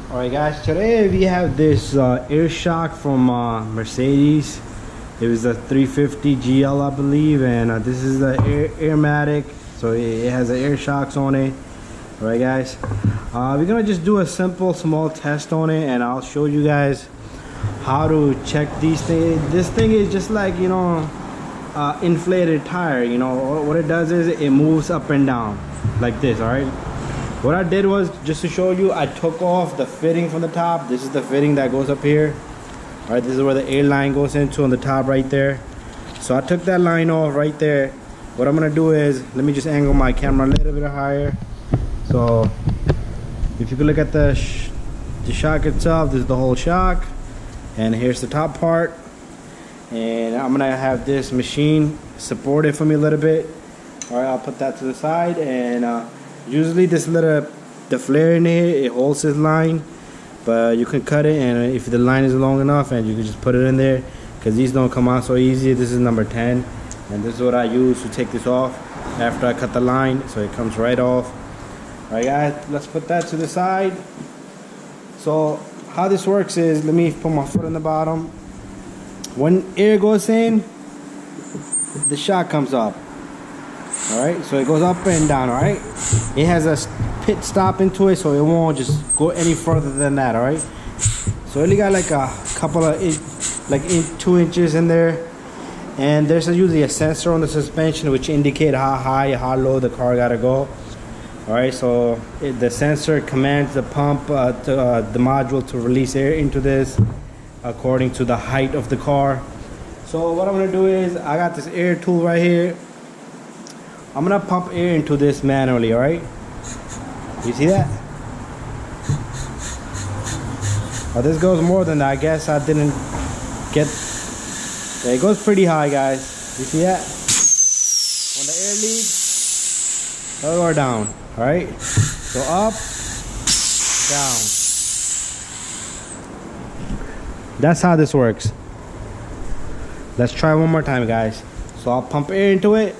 Alright guys, today we have this air shock from Mercedes. It was a 350 GL I believe, and this is the Airmatic, so it has the air shocks on it. Alright guys, we're gonna just do a simple small test on it, and I'll show you guys how to check these things. This thing is just like, you know, inflated tire. You know what it does is it moves up and down like this. Alright, what I did was, just to show you, I took off the fitting from the top. This is the fitting that goes up here. All right, this is where the air line goes into on the top right there. So I took that line off right there. What I'm gonna do is, let me just angle my camera a little bit higher. So if you can look at the shock itself, this is the whole shock, and here's the top part. And I'm gonna have this machine support it for me a little bit. All right, I'll put that to the side, and usually this little the flare in here, it holds this line, but you can cut it, and if the line is long enough, and you can just put it in there, because these don't come out so easy. This is number 10, and this is what I use to take this off after I cut the line, so it comes right off. All right guys, let's put that to the side. So how this works is, let me put my foot on the bottom. When air goes in, the shock comes up. Alright, so it goes up and down. Alright, it has a pit stop into it, so it won't just go any further than that. Alright, so it only got like a couple of 2 inches in there, and there's usually a sensor on the suspension which indicate how high, how low the car gotta go. Alright, so the sensor commands the pump, the module, to release air into this according to the height of the car. So what I'm gonna do is, I got this air tool right here. I'm gonna pump air into this manually. All right, you see that? Oh, this goes more than that. I guess I didn't get. It goes pretty high, guys. You see that? When the air leaves, it'll go down. All right, so up, down. That's how this works. Let's try one more time, guys. So I'll pump air into it.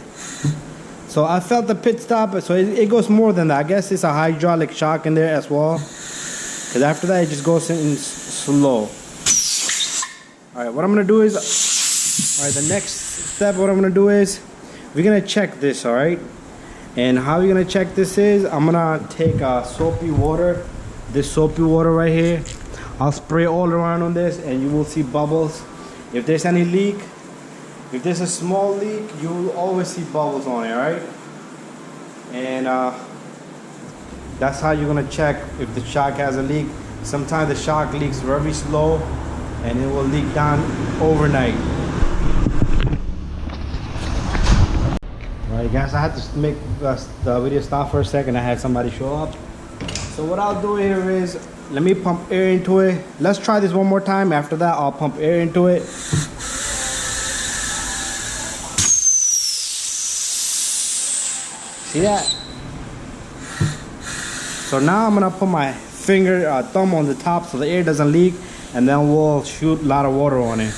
So I felt the pit stop, so it goes more than that. I guess it's a hydraulic shock in there as well, because after that it just goes in slow. All right, what I'm gonna do is, all right, the next step, what I'm gonna do is, we're gonna check this. All right, and how we're gonna check this is, I'm gonna take soapy water, this soapy water right here. I'll spray all around on this, and you will see bubbles. If there's any leak, if there's a small leak, you will always see bubbles on it. Right, and that's how you're gonna check if the shock has a leak. Sometimes the shock leaks very slow, and it will leak down overnight. Alright guys, I had to make the video stop for a second. I had somebody show up. So what I'll do here is, let me pump air into it. Let's try this one more time. After that, I'll pump air into it. See that? So now I'm gonna put my thumb on the top so the air doesn't leak, and then we'll shoot a lot of water on it.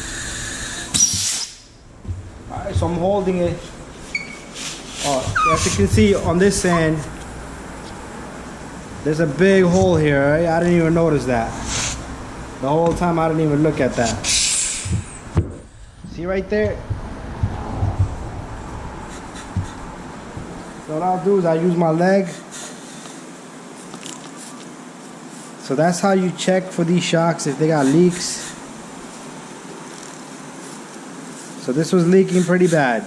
Alright, so I'm holding it. Oh, as you can see on this end, there's a big hole here. Right? I didn't even notice that. The whole time I didn't even look at that. See right there? So what I'll do is I use my leg. So that's how you check for these shocks, if they got leaks. So this was leaking pretty bad.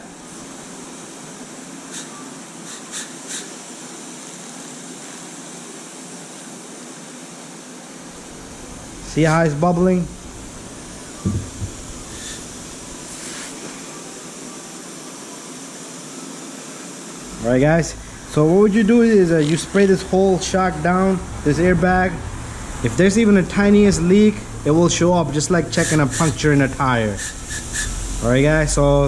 See how it's bubbling? Alright guys, so what would you do is you spray this whole shock down, this airbag. If there's even the tiniest leak, it will show up, just like checking a puncture in a tire. Alright guys, so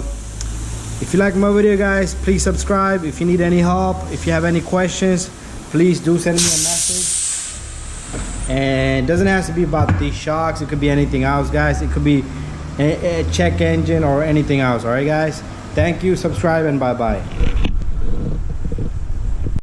if you like my video guys, please subscribe. If you need any help, if you have any questions, please do send me a message. And it doesn't have to be about these shocks, it could be anything else guys. It could be a check engine or anything else. Alright guys, thank you, subscribe, and bye bye.